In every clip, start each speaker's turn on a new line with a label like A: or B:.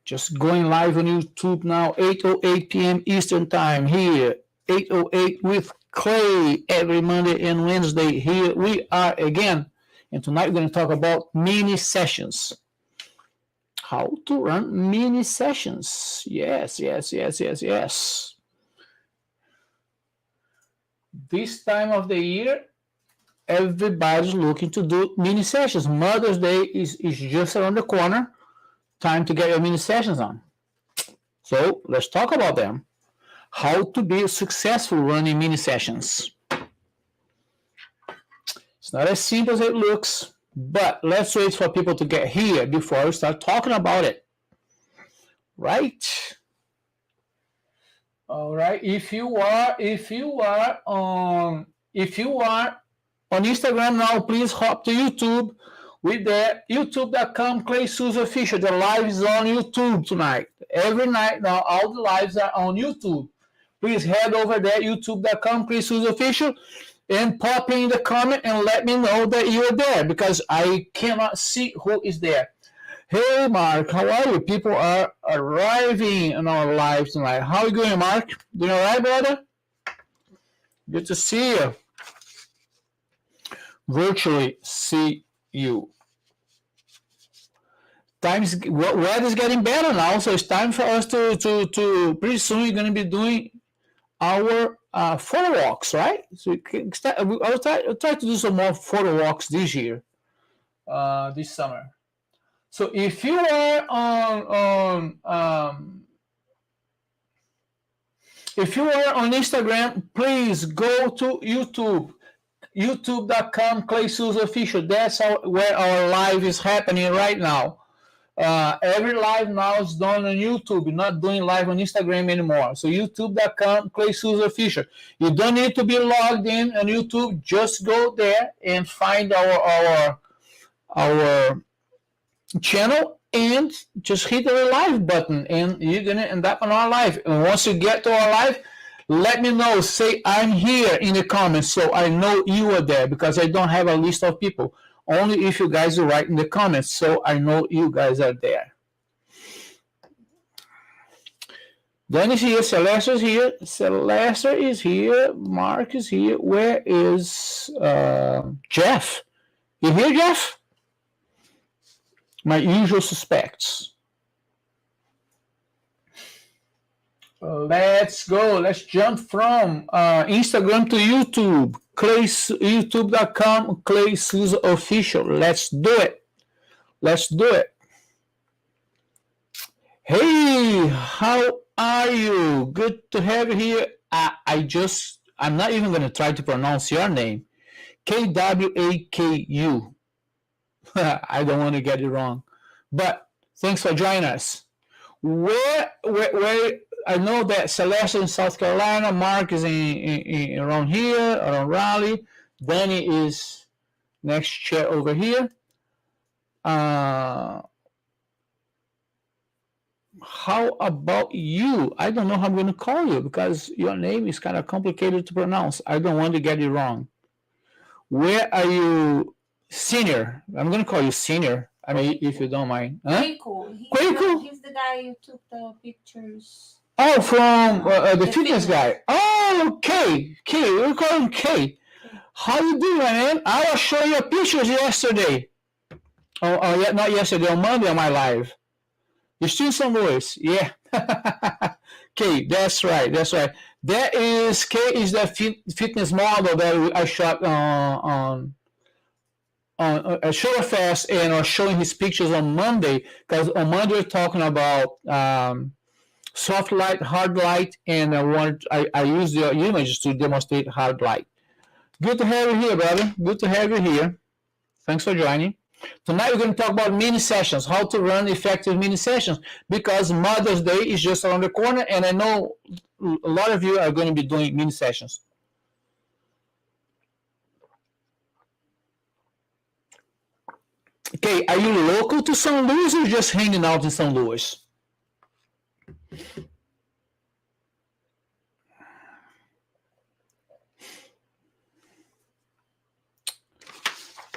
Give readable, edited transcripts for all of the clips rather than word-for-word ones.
A: Just going live on YouTube now, 8:08 p.m. Eastern Time here, 8:08 with Clay every Monday and Wednesday. Here we are again. And tonight we're going to talk about mini sessions. How to run mini sessions. Yes, yes, yes, yes, yes. This time of the year, everybody's looking to do mini sessions. Mother's Day is just around the corner. Time to get your mini sessions on. So let's talk about them. How to be successful running mini sessions. It's not as simple as it looks, but let's wait for people to get here before we start talking about it. Right? All right. If you are on Instagram now, please hop to YouTube with the youtube.com Clay Souza Official. The live is on YouTube tonight. Every night now, all the lives are on YouTube. Please head over there, youtube.com Clay Souza Official, and pop in the comment and let me know that you're there because I cannot see who is there. Hey, Mark, how are you? People are arriving in our live tonight. How are you doing, Mark? Doing all right, brother? Good to see you. Virtually see you. Weather's getting better now, so it's time for us to pretty soon we're going to be doing our photo walks, right? So I'll try to do some more photo walks this year, this summer. So if you are on Instagram, please go to YouTube, youtube.com Clay Souza Official. That's where our live is happening right now. Every live now is done on YouTube. We're not doing live on Instagram anymore. So youtube.com Clay Souza Official. You don't need to be logged in on YouTube. Just go there and find our channel and just hit the live button and you're gonna end up on our live. And once you get to our live, let me know. Say I'm here in the comments so I know you are there because I don't have a list of people. Only if you guys are writing the comments so I know you guys are there. Dennis here, Celeste is here, Celeste is here, Mark is here. Where is Jeff? You here, Jeff? My usual suspects. Let's go. Let's jump from Instagram to YouTube. youtube.com Clay Souza Official. Let's do it. Let's do it. Hey, how are you? Good to have you here. I'm not even going to try to pronounce your name. Kwaku. I don't want to get it wrong. But thanks for joining us. Where I know that Celeste in South Carolina, Mark is in around here, around Raleigh. Danny is next chair over here. How about you? I don't know how I'm going to call you because your name is kind of complicated to pronounce. I don't want to get it wrong. Where are you? Senior. I'm going to call you Senior. I mean, if you don't mind.
B: Kwaku. He's the guy who took the pictures.
A: Oh, from the fitness guy. Oh, okay. We're calling K. How you doing, man? I was showing you pictures yesterday. Oh, yeah, not yesterday. On Monday on my live. You're still in St. Louis. Yeah. K, that's right. That is K is the fitness model that I shot on a Shutterfest and I was showing his pictures on Monday because on Monday we're talking about soft light, hard light, and I used your images to demonstrate hard light. Good to have you here, brother. Good to have you here. Thanks for joining. Tonight we're going to talk about mini sessions, how to run effective mini sessions because Mother's Day is just around the corner and I know a lot of you are going to be doing mini sessions. Okay, are you local to St. Louis or just hanging out in St. Louis?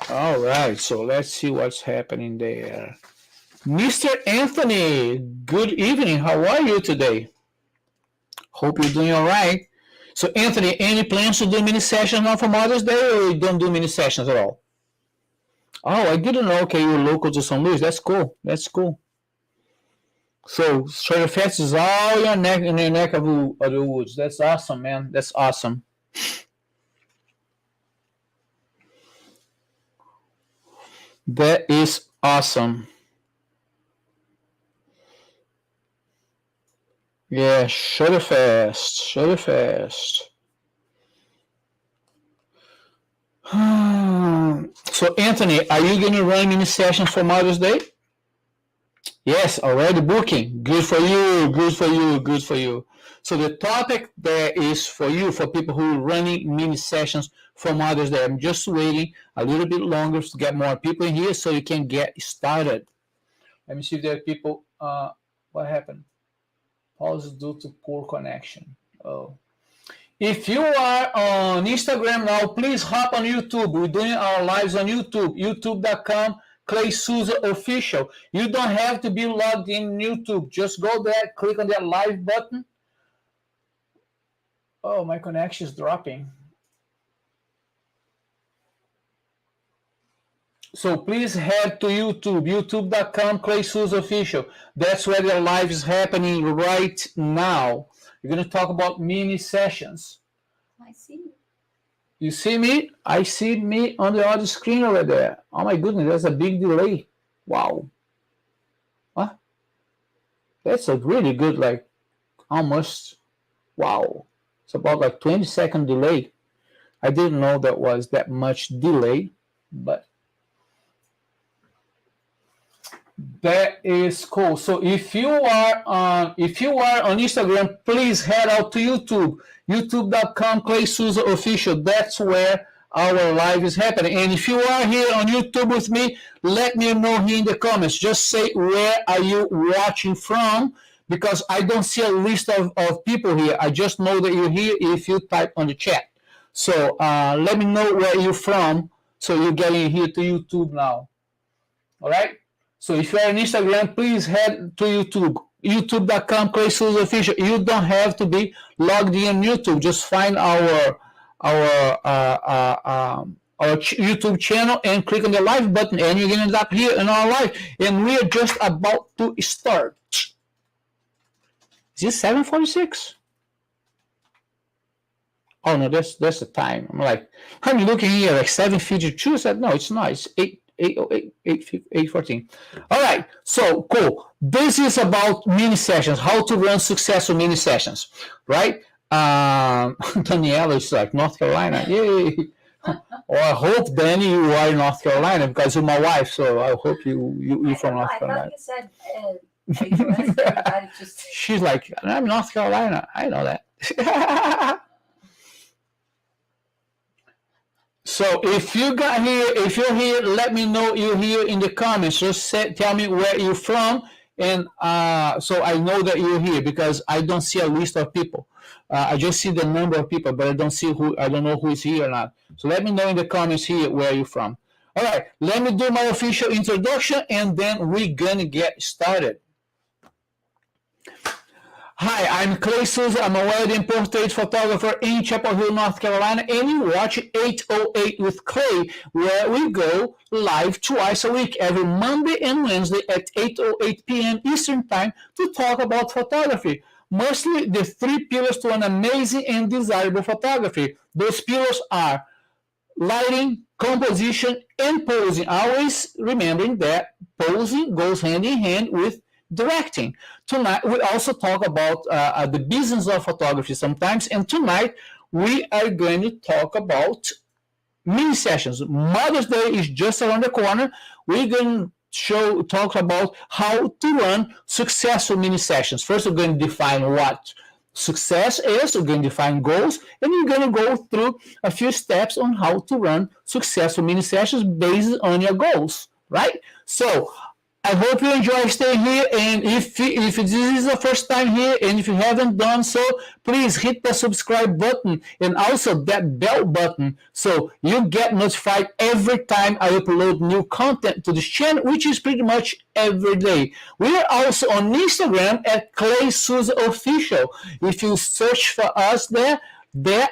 A: All right, so let's see what's happening there. Mr. Anthony, good evening. How are you today? Hope you're doing all right. So, Anthony, any plans to do mini sessions now for Mother's Day, or you don't do mini sessions at all? Oh, I didn't know. Okay, you're local to St. Louis. That's cool. That's cool. So, Shredder Fest is all your neck in your neck of the woods. That's awesome, man. That's awesome. That is awesome. Yeah, Shredder Fest. Shredder Fest. So, Anthony, are you going to run mini sessions for Mother's Day? Yes, already booking. Good for you. Good for you. Good for you. So the topic there is for you, for people who are running mini sessions for Mother's Day. I'm just waiting a little bit longer to get more people in here so you can get started. Let me see if there are people. What happened? Pause due to poor connection. Oh. If you are on Instagram now, please hop on YouTube. We're doing our lives on YouTube. YouTube.com. Clay Souza Official. You don't have to be logged in YouTube. Just go there, click on that live button. Oh, my connection is dropping. So please head to YouTube, youtube.com, Clay Souza Official. That's where the live is happening right now. We're going to talk about mini sessions.
B: I see.
A: You see me? I see me on the other screen over there. Oh my goodness, that's a big delay. Wow. Huh? That's a really good, like, almost, wow. It's about like 20-second delay. I didn't know that was that much delay, but that is cool. So if you are on Instagram, please head out to YouTube, youtube.com, Clay Souza Official. That's where our live is happening. And if you are here on YouTube with me, let me know here in the comments. Just say where are you watching from, because I don't see a list of people here. I just know that you're here if you type on the chat. So let me know where you're from, so you're getting here to YouTube now. All right? So if you're on Instagram, please head to YouTube, youtube.com, Clay Souza Official. You don't have to be logged in on YouTube. Just find our YouTube channel and click on the live button, and you're going to end up here in our live. And we are just about to start. Is this 7:46? Oh no, that's the time. I'm looking here like 7:52. I said no, it's not. It's 8:14. All right, so cool. This is about mini sessions, how to run successful mini sessions, right? Daniela is like, North Carolina, yay. Or I hope, Danny, you are in North Carolina, because you're my wife, so I hope you're from North Carolina.
B: I thought you said
A: She's like, I'm North Carolina. I know that. So if you're here, let me know you're here in the comments. Just tell me where you're from, and so I know that you're here, because I don't see a list of people. I just see the number of people, but I don't know who is here or not. So let me know in the comments here where you're from. All right, let me do my official introduction, and then we're gonna get started. Hi, I'm Clay Souza. I'm a wedding portrait photographer in Chapel Hill, North Carolina, and you watch 808 with Clay, where we go live twice a week, every Monday and Wednesday at 8:08 p.m. Eastern Time, to talk about photography. Mostly the three pillars to an amazing and desirable photography. Those pillars are lighting, composition, and posing. Always remembering that posing goes hand in hand with directing. Tonight, we also talk about the business of photography sometimes, and tonight we are going to talk about mini sessions. Mother's Day is just around the corner. We're going to talk about how to run successful mini sessions. First, we're going to define what success is, we're going to define goals, and we're going to go through a few steps on how to run successful mini sessions based on your goals, right? So, I hope you enjoy staying here. And if this is the first time here, and if you haven't done so, please hit the subscribe button and also that bell button so you get notified every time I upload new content to this channel, which is pretty much every day. We are also on Instagram at Clay Souza Official. If you search for us there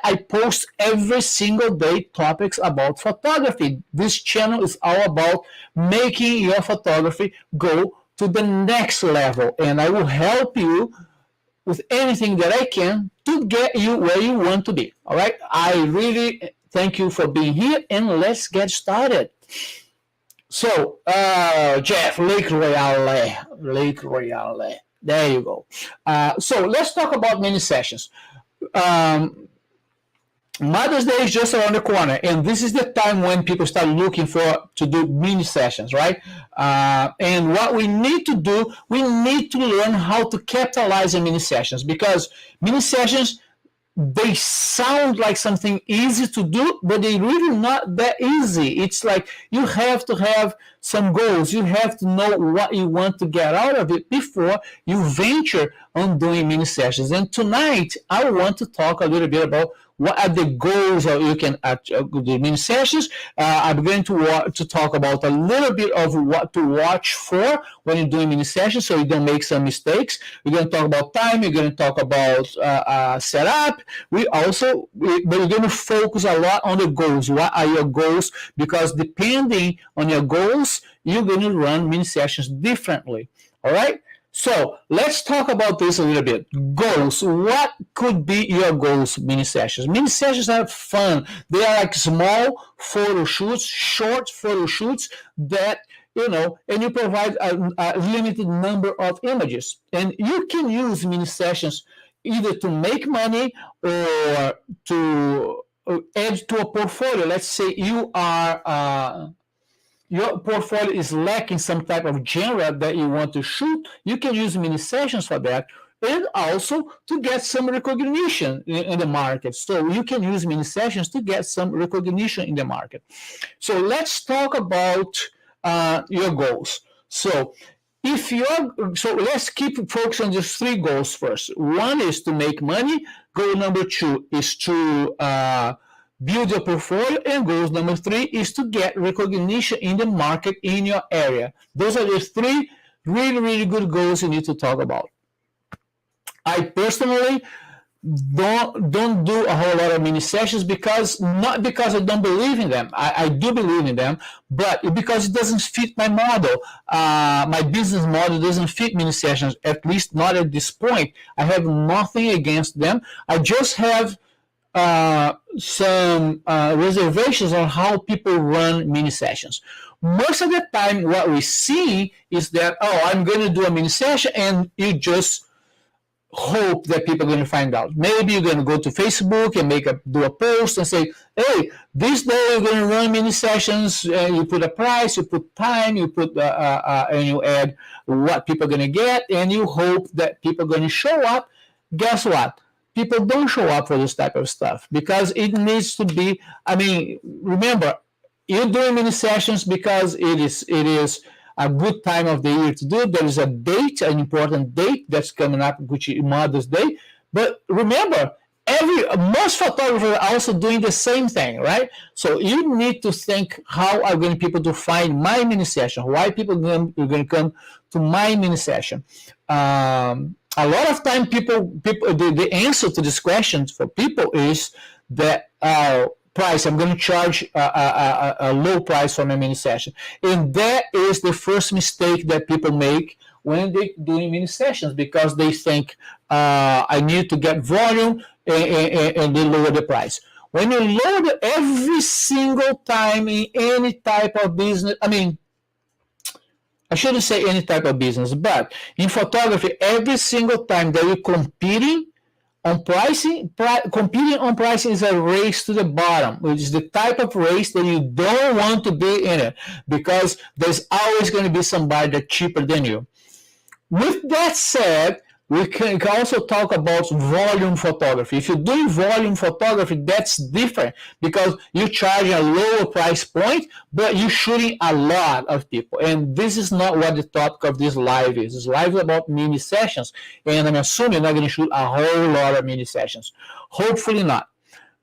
A: I post every single day topics about photography. This channel is all about making your photography go to the next level, and I will help you with anything that I can to get you where you want to be. All right, I really thank you for being here, and let's get started. So, Jeff, Lake Royale, there you go. So let's talk about mini sessions. Mother's Day is just around the corner, and this is the time when people start looking to do mini sessions, right? And what we need to do, we need to learn how to capitalize on mini sessions, because mini sessions, they sound like something easy to do, but they're really not that easy. It's like you have to have some goals. You have to know what you want to get out of it before you venture on doing mini sessions. And tonight, I want to talk a little bit about what are the goals that you can do mini sessions. I'm going to talk about a little bit of what to watch for when you're doing mini sessions so you don't make some mistakes. We're going to talk about time. We're going to talk about setup. But we're going to focus a lot on the goals. What are your goals? Because depending on your goals, you're going to run mini sessions differently. All right? So let's talk about this a little bit. Goals. What could be your goals, mini sessions? Mini sessions are fun. They are like small photo shoots, short photo shoots that, and you provide a limited number of images. And you can use mini sessions either to make money or to add to a portfolio. Let's say your portfolio is lacking some type of genre that you want to shoot, you can use mini sessions for that, and also to get some recognition in the market. So you can use mini sessions to get some recognition in the market. So let's talk about your goals. So let's keep focused on these three goals first. One is to make money. Goal number 2 is to build your portfolio, and goals number 3 is to get recognition in the market in your area. Those are the 3 really, really good goals you need to talk about. I personally don't do a whole lot of mini sessions not because I don't believe in them. I do believe in them, but because it doesn't fit my model. My business model doesn't fit mini sessions, at least not at this point. I have nothing against them. I just have some reservations on how people run mini sessions. Most of the time, what we see is that, I'm going to do a mini session, and you just hope that people are going to find out. Maybe you're going to go to Facebook and do a post and say, hey, this day we're going to run mini sessions. You put a price, you put time, you put and you add what people are going to get, and you hope that people are going to show up. Guess what? People don't show up for this type of stuff because it needs to be, remember, you're doing mini sessions because it is a good time of the year to do. There is a date, an important date that's coming up, which is Mother's Day. But remember, most photographers are also doing the same thing, right? So you need to think, how are going people to find my mini session? Why people are going to come to my mini session? A lot of time, the answer to this question for people is that price. I'm going to charge a low price for my mini session, and that is the first mistake that people make when they're doing mini sessions, because they think I need to get volume, and they lower the price. When you lower every single time in any type of business, I shouldn't say any type of business, but in photography, every single time that you're competing on pricing is a race to the bottom, which is the type of race that you don't want to be in it, because there's always going to be somebody that's cheaper than you. With that said, We can also talk about volume photography. If you're doing volume photography, that's different because you charge a lower price point, but you're shooting a lot of people. And this is not what the topic of this live is. This live is about mini sessions, and I'm assuming you're not going to shoot a whole lot of mini sessions. Hopefully not,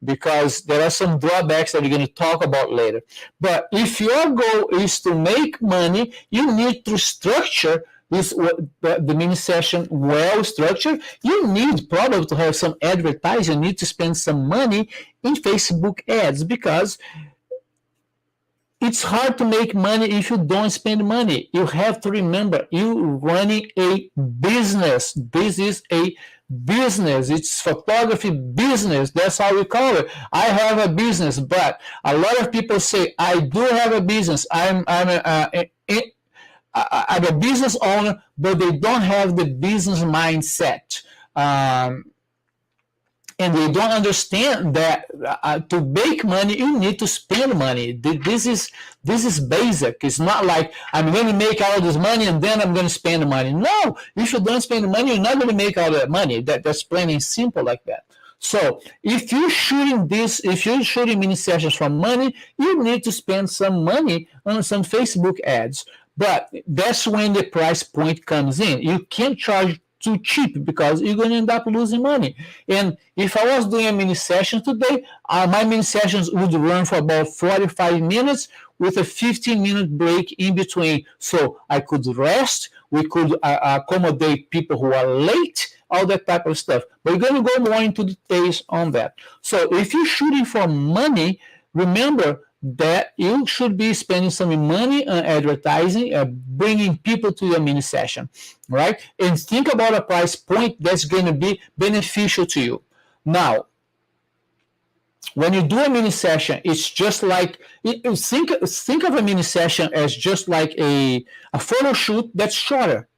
A: because there are some drawbacks that you're going to talk about later. But if your goal is to make money, you need to structure the mini session well structured. You need probably to have some advertising. You need to spend some money in Facebook ads, because it's hard to make money if you don't spend money. You have to remember, you're running a business. This is a business. It's photography business. That's how we call it. I have a business, but a lot of people say, I do have a business. I'm a business owner, but they don't have the business mindset. And they don't understand that to make money, you need to spend money. This is basic. It's not like I'm going to make all this money and then I'm going to spend money. No, if you don't spend money, you're not going to make all that money. That's plain and simple like that. So if you're shooting mini sessions for money, you need to spend some money on some Facebook ads. But that's when the price point comes in. You can't charge too cheap because you're going to end up losing money. And if I was doing a mini session today, my mini sessions would run for about 45 minutes with a 15-minute break in between. So I could rest, we could accommodate people who are late, all that type of stuff. But we're going to go more into details on that. So if you're shooting for money, remember that you should be spending some money on advertising, bringing people to your mini session, right? And think about a price point that's going to be beneficial to you. Now, when you do a mini session, it's just like, think of a mini session as just like a photo shoot that's shorter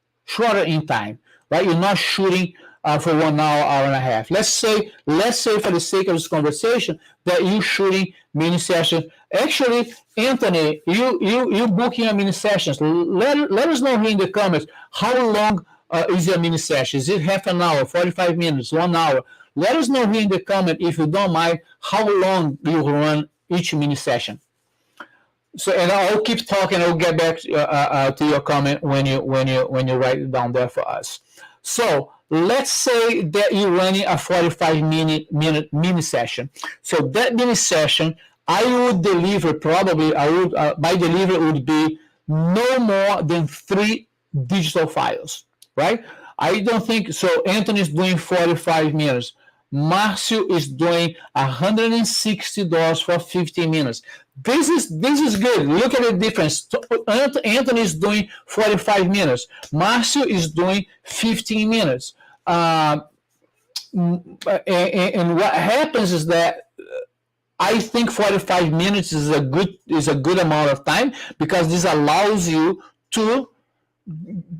A: in time, right? You're not shooting for 1 hour and a half. Let's say for the sake of this conversation that you're shooting mini session. Actually, Anthony, you booking a mini sessions. Let us know here in the comments how long is your mini session. Is it half an hour, 45 minutes, 1 hour? Let us know here in the comment, if you don't mind, how long you run each mini session. So, and I'll keep talking. I'll get back to your comment when you write it down there for us. So let's say that you're running a 45-minute mini session. So that mini session, I would deliver my delivery would be no more than 3 digital files, right? I don't think so. Anthony's doing 45 minutes. Marcio is doing $160 for 15 minutes. This is good. Look at the difference. Anthony is doing 45 minutes. Marcio is doing 15 minutes. And what happens is that I think 45 minutes is a good amount of time, because this allows you to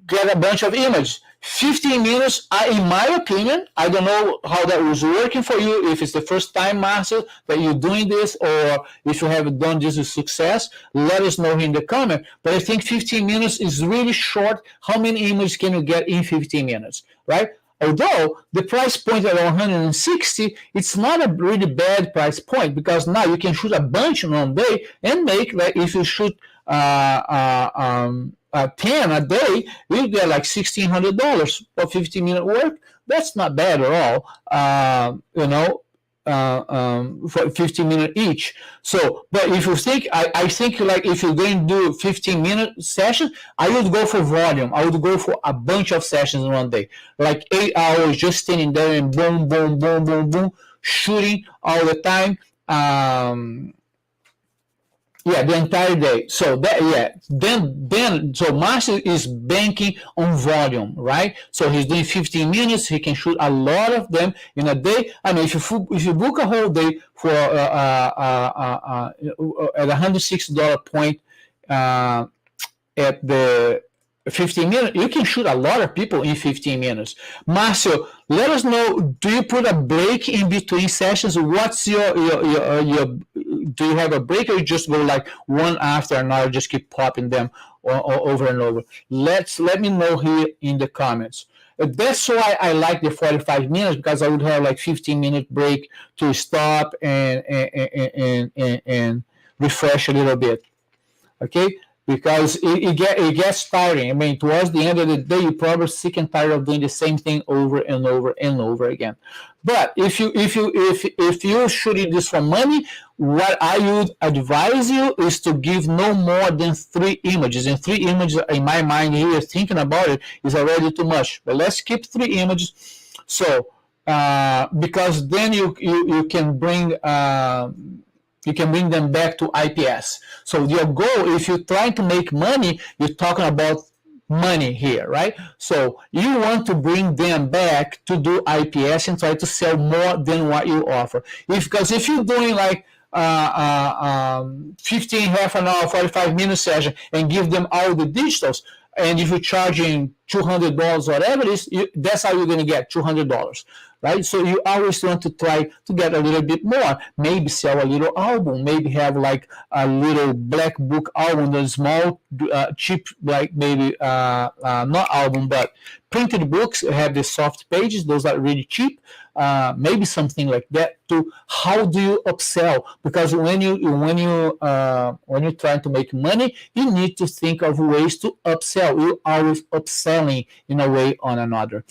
A: get a bunch of images. 15 minutes, in my opinion, I don't know how that was working for you, if it's the first time, Marcel, that you're doing this, or if you have done this with success, let us know in the comment. But I think 15 minutes is really short. How many images can you get in 15 minutes, right? Although the price point at 160, it's not a really bad price point, because now you can shoot a bunch in one day and make, like, if you shoot 10 a day, you get like $1,600 for 15-minute work. That's not bad at all, for 15 minutes each. So, but if you think, I think, like, if you're going to do 15-minute session, I would go for volume. I would go for a bunch of sessions in one day, like 8 hours just standing there and boom, boom, boom, boom, boom, shooting all the time. The entire day. So so Marcio is banking on volume, right? So he's doing 15 minutes. He can shoot a lot of them in a day. I mean, if you book a whole day for at $160 point at the 15 minutes, you can shoot a lot of people in 15 minutes. Marcio, let us know, do you put a break in between sessions? What's your do you have a break, or you just go like one after another, just keep popping them over and over? Let me know here in the comments. That's why I like the 45 minutes, because I would have like 15-minute break to stop and refresh a little bit. Okay, because it gets tiring. I mean, towards the end of the day, you're probably sick and tired of doing the same thing over and over and over again. But if you're shooting this for money, what I would advise you is to give no more than 3 images. And 3 images, in my mind here, thinking about it, is already too much. But let's keep 3 images. So because then you can bring them back to IPS. So your goal, if you're trying to make money, you're talking about money here, right? So you want to bring them back to do IPS and try to sell more than what you offer. Because if you're doing like 15, half an hour, 45-minute session and give them all the digitals, and if you're charging $200, whatever it is, that's how you're going to get $200. Right? So you always want to try to get a little bit more. Maybe sell a little album. Maybe have like a little black book album, the small, cheap, like maybe not album, but printed books have the soft pages. Those are really cheap. Maybe something like that. To how do you upsell? Because when you're trying to make money, you need to think of ways to upsell. You're always upselling in a way or another.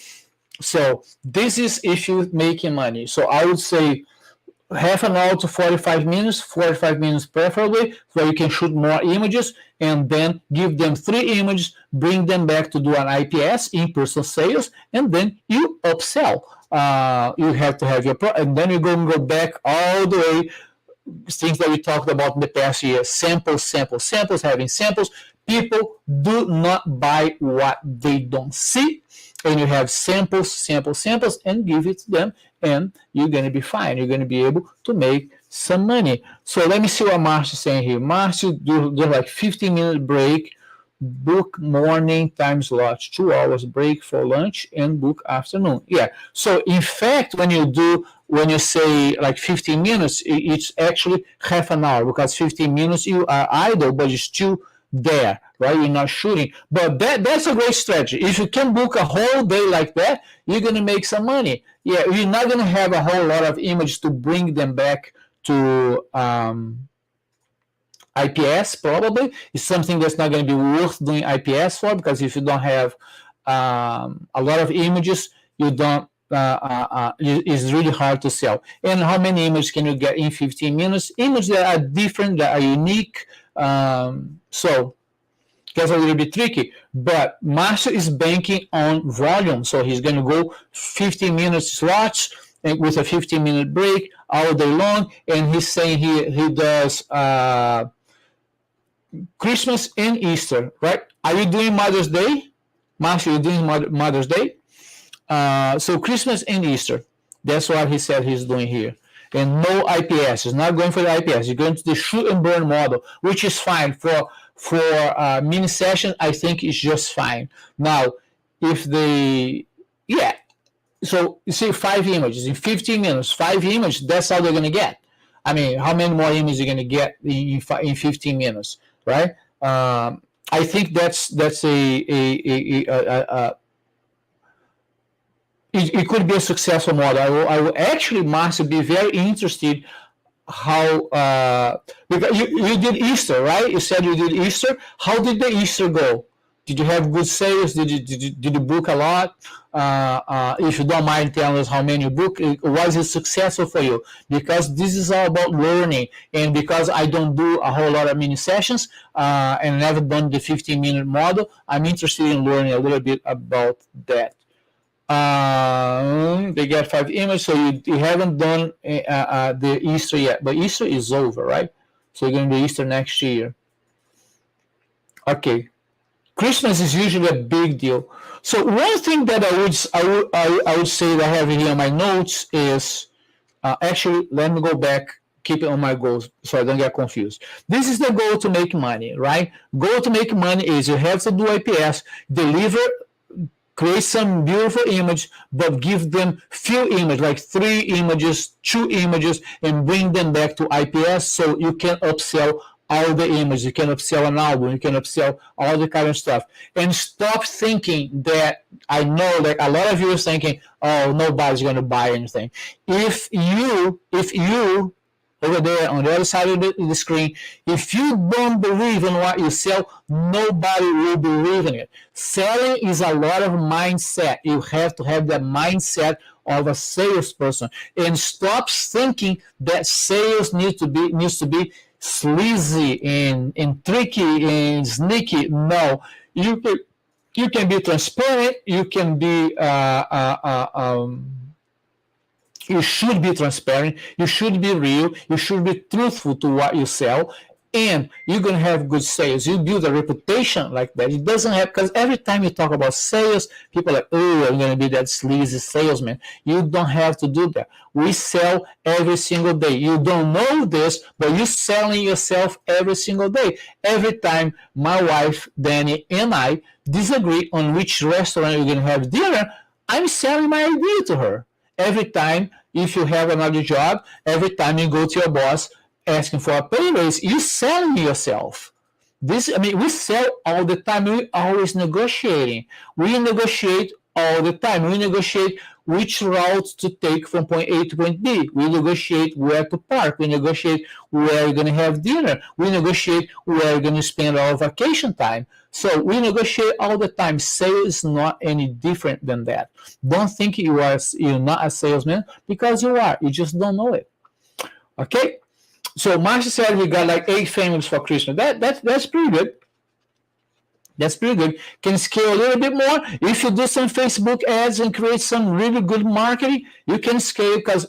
A: So this is if you're making money. So I would say half an hour to 45 minutes preferably, so you can shoot more images, and then give them 3 images, bring them back to do an IPS, in-person sales, and then you upsell. You have to have your and then you're going to go back all the way, things that we talked about in the past year, samples, having samples. People do not buy what they don't see. And you have samples, and give it to them, and you're going to be fine. You're going to be able to make some money. So let me see what Marcio is saying here. Marcio, do like 15-minute break, book morning time slots, 2 hours break for lunch, and book afternoon. Yeah. So in fact, when you say like 15 minutes, it's actually half an hour, because 15 minutes you are idle, but you're still there, right? You're not shooting. But that's a great strategy. If you can book a whole day like that, you're going to make some money. Yeah, you're not going to have a whole lot of images to bring them back to IPS, probably. It's something that's not going to be worth doing IPS for, because if you don't have a lot of images, you don't it's really hard to sell. And how many images can you get in 15 minutes? Images that are different, that are unique. So gets a little bit tricky, but Marcio is banking on volume, so he's going to go 15-minute slots with a 15-minute break all day long, and he's saying he does Christmas and Easter, right? Are you doing Mother's Day? Marcio, you're doing Mother's Day? So Christmas and Easter, that's what he said he's doing here. And no IPS. He's not going for the IPS. He's going to the shoot and burn model, which is fine for mini session. I think it's just fine. Now, if so you see 5 images in 15 minutes, 5 images. That's how they're going to get. I mean, how many more images are you going to get in 15 minutes, right? I think that's it could be a successful model. I will actually, Marcio, be very interested how because you did Easter, right? You said you did Easter. How did the Easter go? Did you have good sales? Did you book a lot? If you don't mind telling us how many you booked, was it successful for you? Because this is all about learning, and because I don't do a whole lot of mini sessions and never done the 15-minute model, I'm interested in learning a little bit about that. They get 5 images, so you haven't done the Easter yet, but Easter is over, right? So you're going to do Easter next year. Okay. Christmas is usually a big deal. So one thing that I would say that I have here in my notes is actually, let me go back, keep it on my goals so I don't get confused. This is the goal to make money, right? Goal to make money is you have to do IPS, deliver, create some beautiful image, but give them few images, like 3 images, 2 images, and bring them back to IPS so you can upsell all the images. You can upsell an album. You can upsell all the kind of stuff. And stop thinking that, I know that a lot of you are thinking, oh, nobody's going to buy anything. If you over there on the other side of the screen, if you don't believe in what you sell, nobody will believe in it. Selling is a lot of mindset. You have to have that mindset of a salesperson, and stop thinking that sales needs to be sleazy and tricky and sneaky. No, you can be transparent. You can be you should be transparent. You should be real. You should be truthful to what you sell, and you're going to have good sales. You build a reputation like that. It doesn't have, because every time you talk about sales, people are like, oh, I'm going to be that sleazy salesman. You don't have to do that. We sell every single day. You don't know this, but you're selling yourself every single day. Every time my wife, Danny, and I disagree on which restaurant we're going to have dinner, I'm selling my idea to her. Every time, if you have another job, every time you go to your boss asking for a pay raise, you're selling yourself. We sell all the time. We're always negotiating. We negotiate all the time. We negotiate which route to take from point A to point B. We negotiate where to park. We negotiate where you're going to have dinner. We negotiate where you're going to spend our vacation time. So we negotiate all the time. Sales is not any different than that. Don't think you're not a salesman, because you are. You just don't know it. Okay? So Marcia said we got like 8 families for Christmas. That's pretty good. That's pretty good. Can scale a little bit more. If you do some Facebook ads and create some really good marketing, you can scale, because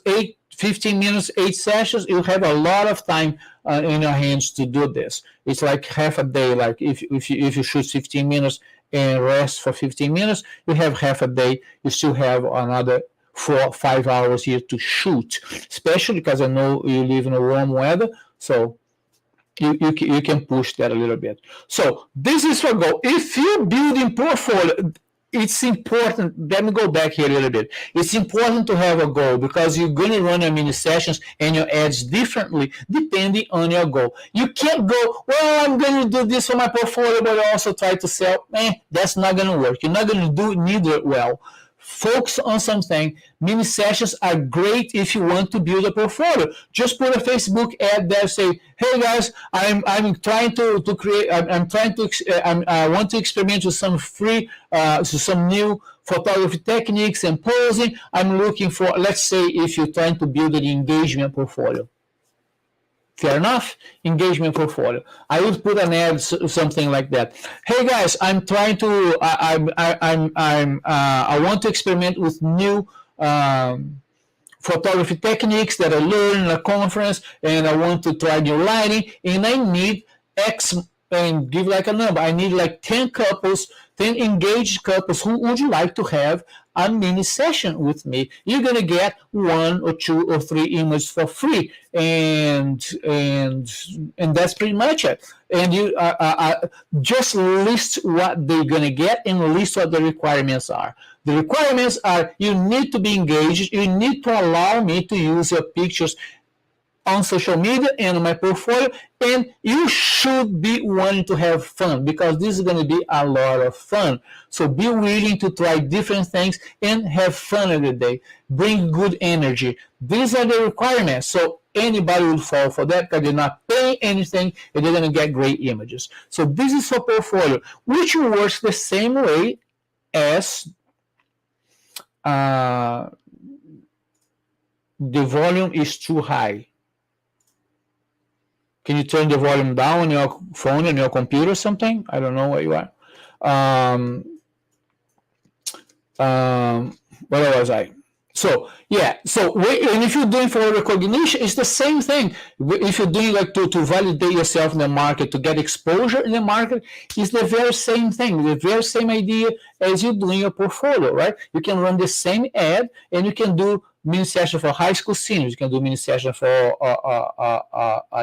A: 15 minutes, 8 sessions, you have a lot of time in your hands to do this. It's like half a day. Like if you shoot 15 minutes and rest for 15 minutes, you have half a day. You still have another 4 or 5 hours here to shoot, especially because I know you live in a warm weather, so you can push that a little bit. So this is for goal. If you're building portfolio, it's important. Let me go back here a little bit. It's important to have a goal, because you're going to run your mini sessions and your ads differently depending on your goal. You can't go, well, I'm going to do this for my portfolio, but I also try to sell. That's not going to work. You're not going to do neither well. Focus on something. Mini sessions are great if you want to build a portfolio. Just put a Facebook ad there, say, hey guys, I want to experiment with some free, some new photography techniques and posing. I'm looking for, let's say, if you're trying to build an engagement portfolio. Fair enough. Engagement portfolio. I would put an ad, something like that. Hey guys, I'm trying to. I want to experiment with new photography techniques that I learned in a conference, and I want to try new lighting, and I need X, and give like a number. I need like 10 couples, 10 engaged couples. Who would you like to have a mini session with me? You're gonna get 1 or 2 or 3 images for free, and that's pretty much it. And you just list what they're gonna get and list what the requirements are. The requirements are: you need to be engaged. You need to allow me to use your pictures on social media and on my portfolio, and you should be wanting to have fun, because this is going to be a lot of fun. So be willing to try different things and have fun every day. Bring good energy. These are the requirements. So anybody will fall for that, because they're not paying anything and they're going to get great images. So this is for portfolio, which works the same way as the volume is too high. Can you turn the volume down on your phone, on your computer or something? I don't know where you are. Where was I? So, yeah. So, and if you're doing for recognition, it's the same thing. If you're doing like to validate yourself in the market, to get exposure in the market, it's the very same thing, the very same idea as you're doing your portfolio, right? You can run the same ad, and you can do mini session for high school seniors. You can do mini session for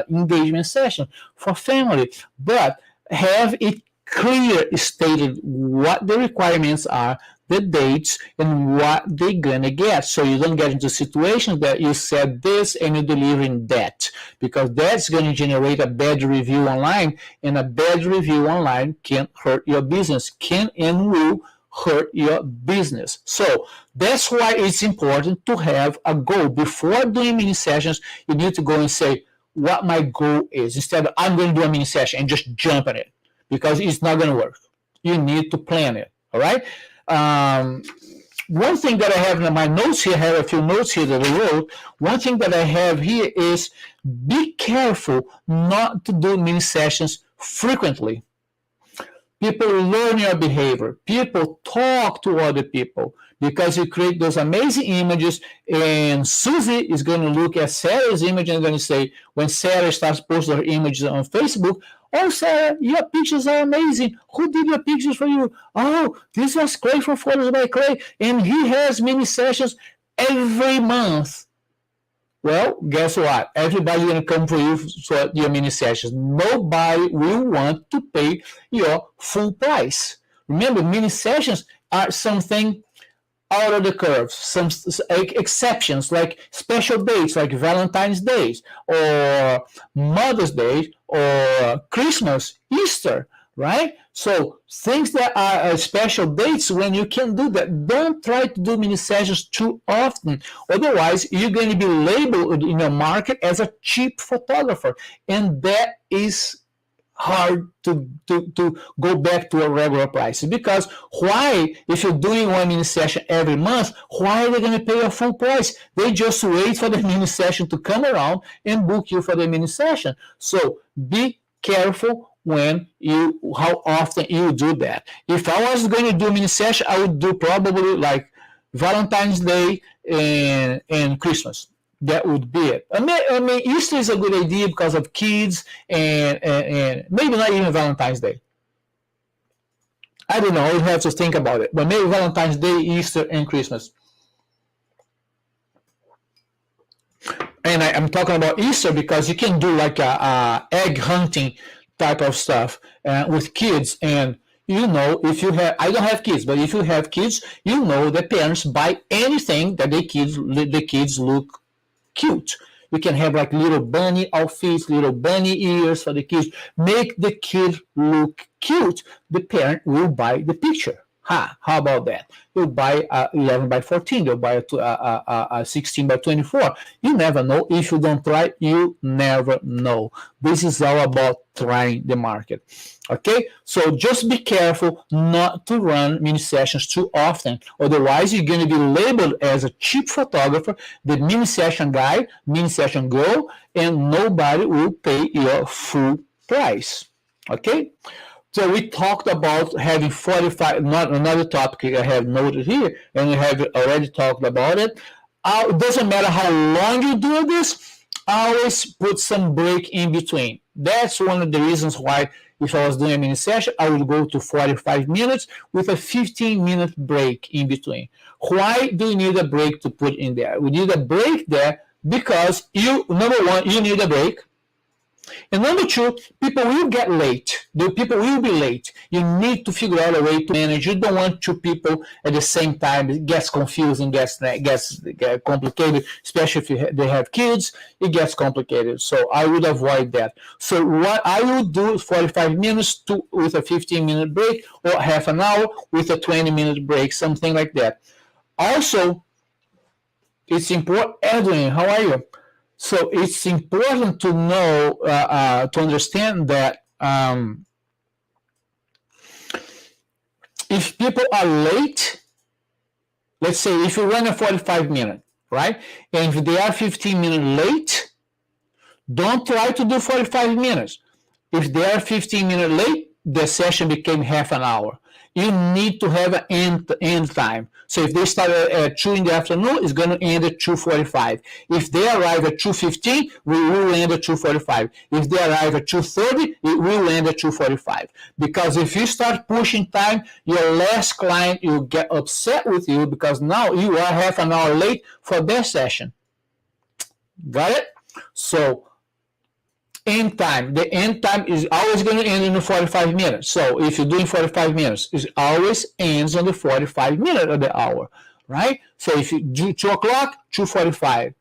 A: engagement session for family, but have it clear stated what the requirements are, the dates and what they're gonna get, so you don't get into situations that you said this and you're delivering that, because that's going to generate a bad review online, and a bad review online can hurt your business, can and will hurt your business. So that's why it's important to have a goal. Before doing mini sessions, you need to go and say what my goal is, instead of I'm going to do a mini session and just jump on it, because it's not going to work. You need to plan it. All right. One thing that I have in my notes here, I have a few notes here that I wrote. One thing that I have here is be careful not to do mini sessions frequently. People learn your behavior. People talk to other people, because you create those amazing images, and Susie is going to look at Sarah's image and going to say, when Sarah starts posting her images on Facebook, oh, Sarah, your pictures are amazing. Who did your pictures for you? Oh, this was Clay from Photos by Clay, and he has mini sessions every month. Well, guess what? Everybody's going to come for you for your mini sessions. Nobody will want to pay your full price. Remember, mini sessions are something out of the curve, some exceptions, like special dates like Valentine's Day or Mother's Day or Christmas, Easter, right? So things that are special dates when you can do that. Don't try to do mini sessions too often. Otherwise, you're going to be labeled in your market as a cheap photographer. And that is hard to go back to a regular price. Because why, if you're doing one mini session every month, why are they going to pay a full price? They just wait for the mini session to come around and book you for the mini session. So be careful how often you do that. If I was going to do mini session, I would do probably like Valentine's Day and Christmas. That would be it. I mean, Easter is a good idea because of kids, and maybe not even Valentine's Day. I don't know. I would have to think about it. But maybe Valentine's Day, Easter, and Christmas. And I'm talking about Easter because you can do like a egg hunting type of stuff with kids. And you know, if you have, I don't have kids, but if you have kids, you know that parents buy anything that the kids look cute. You can have like little bunny outfits, little bunny ears for the kids. Make the kid look cute. The parent will buy the picture. How about that? You'll buy 11 by 14. You'll buy a 16 by 24. You never know. If you don't try, you never know. This is all about trying the market. Okay? So just be careful not to run mini sessions too often. Otherwise, you're going to be labeled as a cheap photographer, the mini session guy, mini session girl, and nobody will pay your full price. Okay? So we talked about having 45, not another topic I have noted here, and we have already talked about it. It doesn't matter how long you do this, always put some break in between. That's one of the reasons why if I was doing a mini session, I would go to 45 minutes with a 15-minute break in between. Why do you need a break to put in there? We need a break there because number one, you need a break. And number two, people will get late. The people will be late. You need to figure out a way to manage. You don't want two people at the same time. It gets confusing, gets complicated, especially if they have kids. It gets complicated. So I would avoid that. So what I would do is 45 minutes with a 15-minute break, or half an hour with a 20-minute break, something like that. Also, it's important. Edwin, how are you? So it's important to know, to understand that if people are late, let's say if you run a 45-minute, right? And if they are 15 minutes late, don't try to do 45 minutes. If they are 15 minutes late, the session became half an hour. You need to have an end time. So if they start at 2 in the afternoon, it's going to end at 2:45. If they arrive at 2:15, we will end at 2:45. If they arrive at 2:30, it will end at 2:45. Because if you start pushing time, your last client will get upset with you because now you are half an hour late for their session. Got it? So end time. The end time is always going to end in the 45 minutes. So if you're doing 45 minutes, it always ends on the 45 minute of the hour, right? So if you do 2 o'clock, 2:45,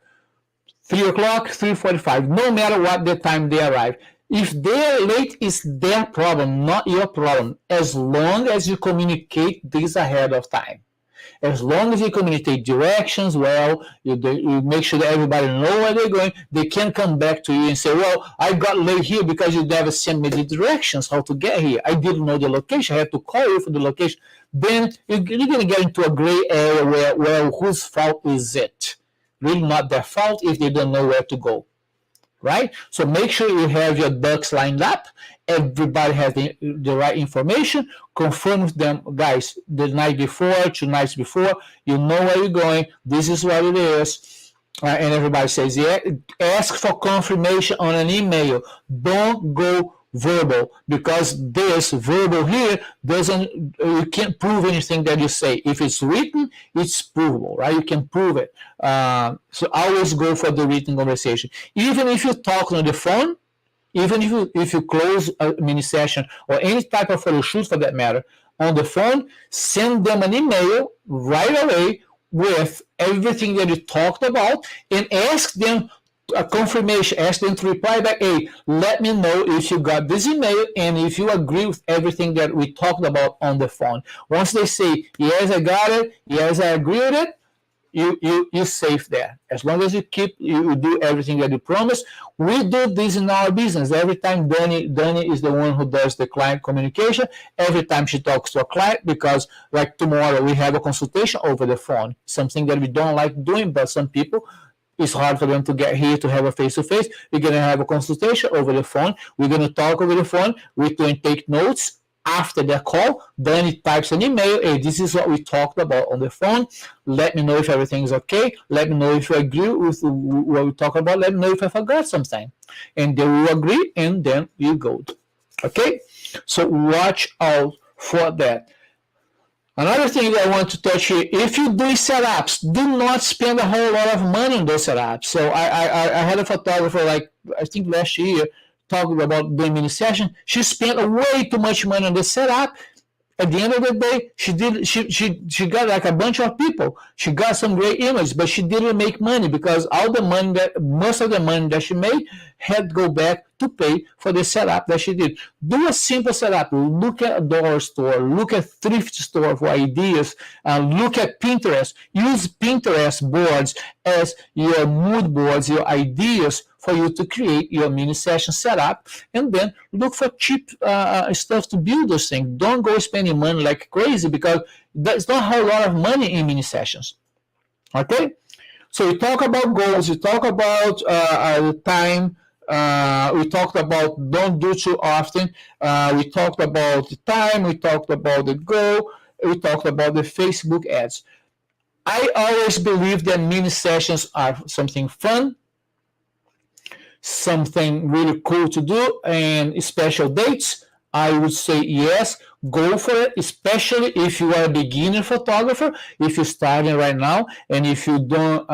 A: 3 o'clock, 3:45, no matter what the time they arrive. If they're late, it's their problem, not your problem, as long as you communicate this ahead of time. As long as you communicate directions well, you make sure that everybody know where they're going, they can come back to you and say, well, I got late here because you never sent me the directions how to get here. I didn't know the location. I had to call you for the location. Then you're going to get into a gray area where whose fault is it? Really not their fault if they don't know where to go. Right? So make sure you have your ducks lined up. Everybody has the right information. Confirm with them, guys, the night before, 2 nights before, you know where you're going. This is what it is. And everybody says, yeah. Ask for confirmation on an email. Don't go verbal, because this verbal here you can't prove anything that you say. If it's written, it's provable, right? You can prove it. So always go for the written conversation. Even if you talk on the phone, even if you close a mini session or any type of photo shoot for that matter on the phone, send them an email right away with everything that you talked about and ask them a confirmation. Ask them to reply back, hey, let me know if you got this email and if you agree with everything that we talked about on the phone. Once they say, yes, I got it, yes, I agree with it, you're safe there. As long as you do everything that you promised. We do this in our business. Every time Dani is the one who does the client communication. Every time she talks to a client, because like tomorrow we have a consultation over the phone, something that we don't like doing, but some people, it's hard for them to get here to have a face-to-face. We're going to have a consultation over the phone. We're going to talk over the phone. We're going to take notes after the call. Then it types an email. Hey, this is what we talked about on the phone. Let me know if everything is okay. Let me know if you agree with what we talked about. Let me know if I forgot something. And they will agree, and then you go. Okay? So watch out for that. Another thing that I want to touch here, if you do setups, do not spend a whole lot of money on those setups. So I had a photographer, like I think last year, talking about doing mini session. She spent way too much money on the setup. At the end of the day, she got like a bunch of people. She got some great images, but she didn't make money because most of the money that she made had to go back to pay for the setup that she did. Do a simple setup. Look at a dollar store. Look at thrift store for ideas. Look at Pinterest. Use Pinterest boards as your mood boards, your ideas for you to create your mini session setup, and then look for cheap stuff to build those things. Don't go spending money like crazy, because there's not a whole lot of money in mini sessions. Okay? So we talk about goals, we talk about time, we talked about don't do too often, we talked about the time, we talked about the goal, we talked about the Facebook ads. I always believe that mini sessions are something fun, something really cool to do, and special dates, I would say yes, go for it, especially if you are a beginner photographer, if you're starting right now, and if you don't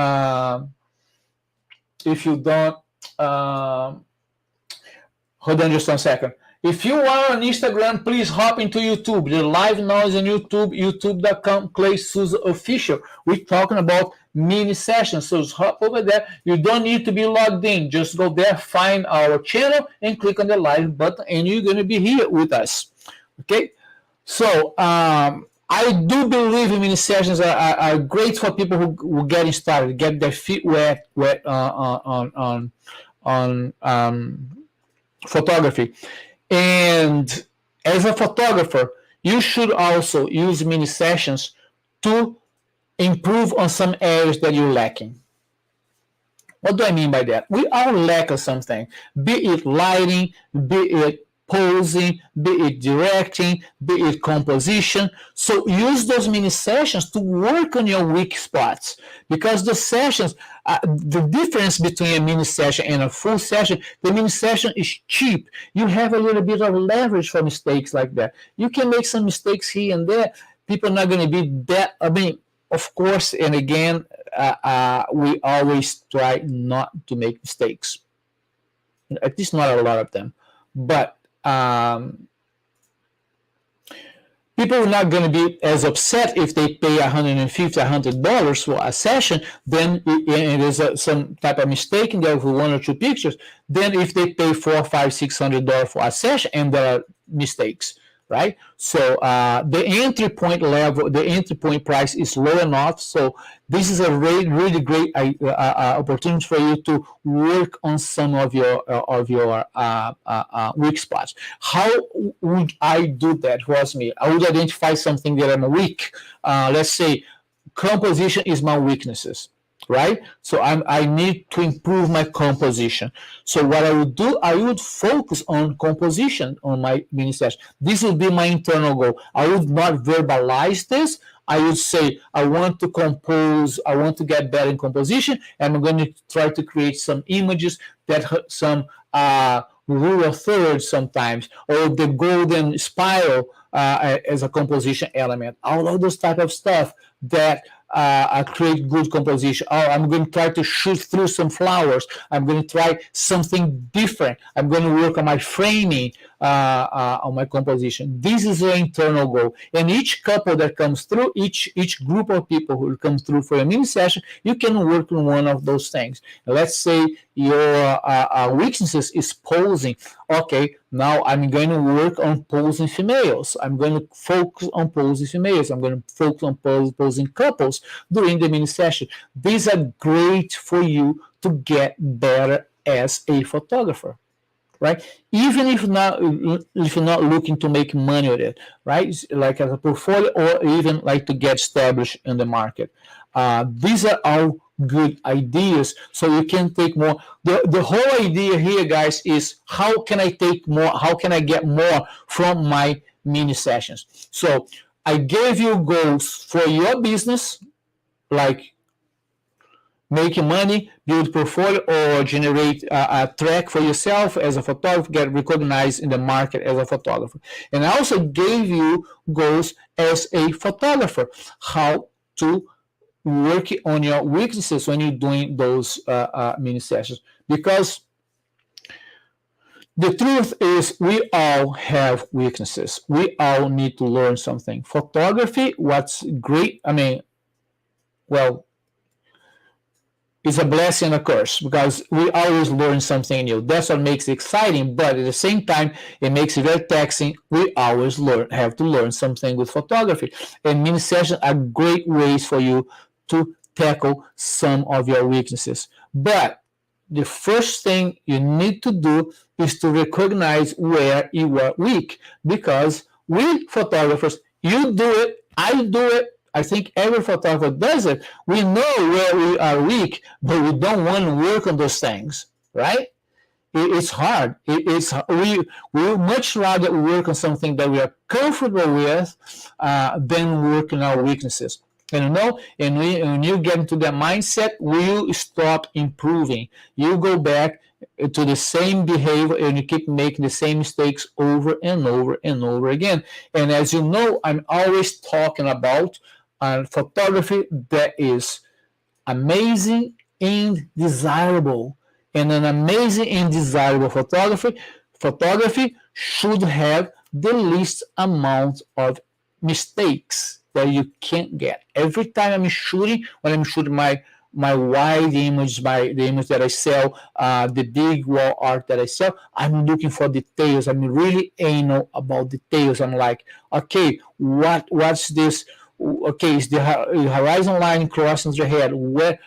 A: hold on just 1 second. If you are on Instagram, please hop into YouTube. The live now is on YouTube, youtube.com, Clay Souza Official. We're talking about mini sessions, so just hop over there. You don't need to be logged in. Just go there, find our channel, and click on the live button, and you're going to be here with us. Okay? So, I do believe mini sessions are great for people who are getting started, get their feet wet on photography. And as a photographer, you should also use mini sessions to improve on some areas that you're lacking. What do I mean by that? We all lack of something, be it lighting, be it posing, be it directing, be it composition. So use those mini sessions to work on your weak spots, because the sessions, the difference between a mini session and a full session, the mini session is cheap. You have a little bit of leverage for mistakes like that. You can make some mistakes here and there. People are not going to be that, I mean, of course, and again, we always try not to make mistakes. At least not a lot of them. But people are not going to be as upset if they pay $150, $100 for a session, then and there's some type of mistake in there with one or two pictures, than if they pay $400, $500, $600 for a session and there are mistakes, right? So the entry point level, the entry point price is low enough. So this is a really, really great opportunity for you to work on some of your weak spots. How would I do that? Was me. I would identify something that I'm weak. Let's say composition is my weaknesses, right? So I need to improve my composition. So what I would do, I would focus on composition on my mini session. This would be my internal goal. I would not verbalize this. I would say, I want to compose, I want to get better in composition, and I'm going to try to create some images that some rule of thirds sometimes, or the golden spiral as a composition element. All of those type of stuff that create good composition. Oh, I'm going to try to shoot through some flowers. I'm going to try something different. I'm going to work on my framing, on my composition. This is the internal goal. And each couple that comes through, each group of people who come through for a mini session, you can work on one of those things. Let's say your weaknesses is posing. Okay, now I'm going to work on posing females. I'm going to focus on posing females. I'm going to focus on posing couples during the mini session. These are great for you to get better as a photographer, right? Even if you're not looking to make money with it, right? Like as a portfolio, or even like to get established in the market. These are all good ideas, so you can take more. The whole idea here, guys, is how can I take more? How can I get more from my mini sessions? So I gave you goals for your business, like making money, build portfolio, or generate a track for yourself as a photographer, get recognized in the market as a photographer. And I also gave you goals as a photographer, how to work on your weaknesses when you're doing those mini sessions. Because the truth is, we all have weaknesses. We all need to learn something. Photography, what's great, I mean, well, it's a blessing and a curse, because we always learn something new. That's what makes it exciting, but at the same time, it makes it very taxing. We always have to learn something with photography. And mini sessions are great ways for you to tackle some of your weaknesses. But the first thing you need to do is to recognize where you are weak, because we photographers, you do it, I do it, I think every photographer does it. We know where we are weak, but we don't want to work on those things, right? It's hard. We would much rather work on something that we are comfortable with than work on our weaknesses. And you know, and when you get into that mindset, you stop improving. You go back to the same behavior, and you keep making the same mistakes over and over and over again. And as you know, I'm always talking about photography that is amazing and desirable. And an amazing and desirable photography should have the least amount of mistakes that you can't get. Every time I'm shooting, when I'm shooting my wide image, the image that I sell, the big wall art that I sell, I'm looking for details. I'm really anal about details. I'm like, okay, what's this? Okay, is the horizon line crossing the head? Where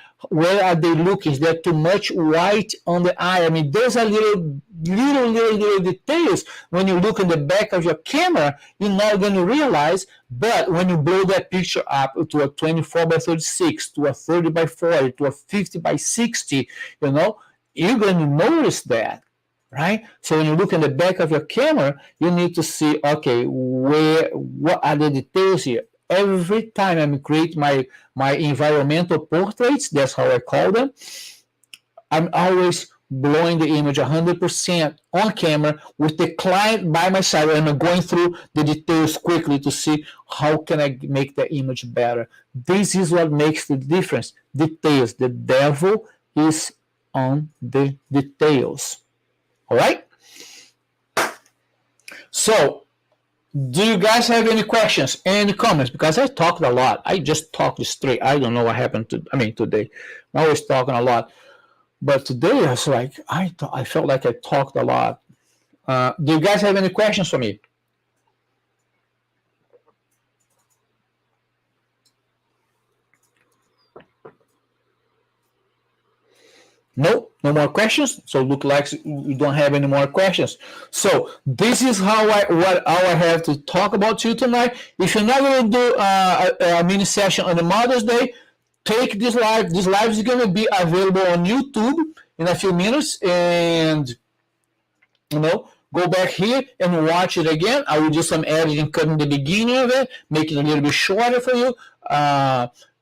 A: are they looking? Is there too much white on the eye? I mean, those are little details. When you look in the back of your camera, you're not going to realize. But when you blow that picture up to a 24 by 36, to a 30 by 40, to a 50 by 60, you know, you're going to notice that, right? So when you look in the back of your camera, you need to see, okay, what are the details here? Every time I create my environmental portraits, that's how I call them, I'm always blowing the image 100% on camera with the client by my side, and I'm going through the details quickly to see how can I make the image better. This is what makes the difference. Details. The devil is on the details. All right. So, do you guys have any questions, any comments? Because I talked a lot. I just talked straight. I don't know what happened today. I'm always talking a lot. But today I was like, I felt like I talked a lot. Do you guys have any questions for me? No more questions. So look like we don't have any more questions. So this is what I have to talk about to you tonight. If you're not going to do a mini session on the Mother's Day, take this live. This live is going to be available on YouTube in a few minutes, and go back here and watch it again. I will do some editing, cutting the beginning of it, make it a little bit shorter for you.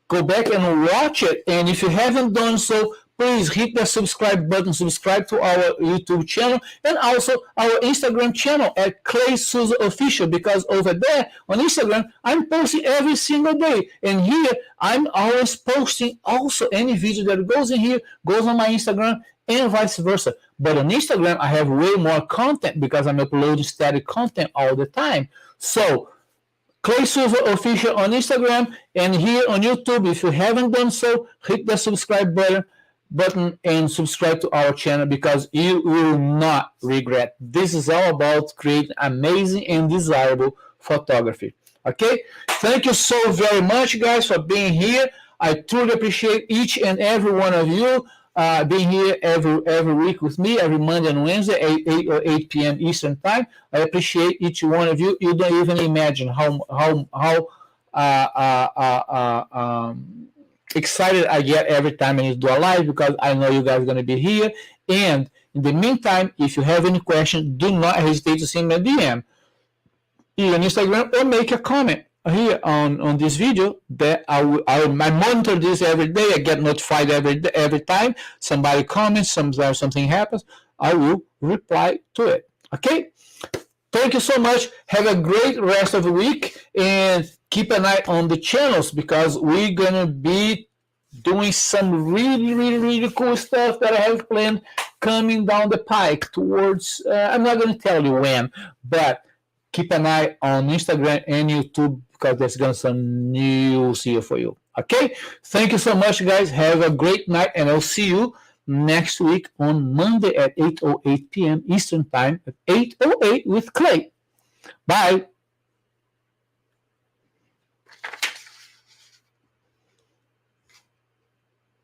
A: Go back and watch it, and if you haven't done so, please hit the subscribe button, subscribe to our YouTube channel, and also our Instagram channel at Clay Souza Official, because over there on Instagram, I'm posting every single day. And here, I'm always posting also any video that goes in here, goes on my Instagram, and vice versa. But on Instagram, I have way more content because I'm uploading static content all the time. So, Clay Souza Official on Instagram, and here on YouTube, if you haven't done so, hit the subscribe button and subscribe to our channel, because you will not regret. This is all about creating amazing and desirable photography. Okay, thank you so very much, guys, for being here. I truly appreciate each and every one of you being here every week with me, every Monday and Wednesday, 8 p.m. Eastern time. I appreciate each one of you. You don't even imagine how excited I get every time I do a live, because I know you guys are going to be here. And in the meantime, if you have any questions, do not hesitate to send me a DM, either on Instagram, or make a comment here on this video. That I monitor this every day. I get notified every time somebody comments, something happens, I will reply to it. Okay? Thank you so much. Have a great rest of the week, and keep an eye on the channels, because we're going to be doing some really, really, really cool stuff that I have planned coming down the pike towards, I'm not going to tell you when, but keep an eye on Instagram and YouTube, because there's going to be some news here for you. Okay? Thank you so much, guys. Have a great night, and I'll see you next week on Monday at 8:08 p.m. Eastern Time, at 8:08 with Clay. Bye.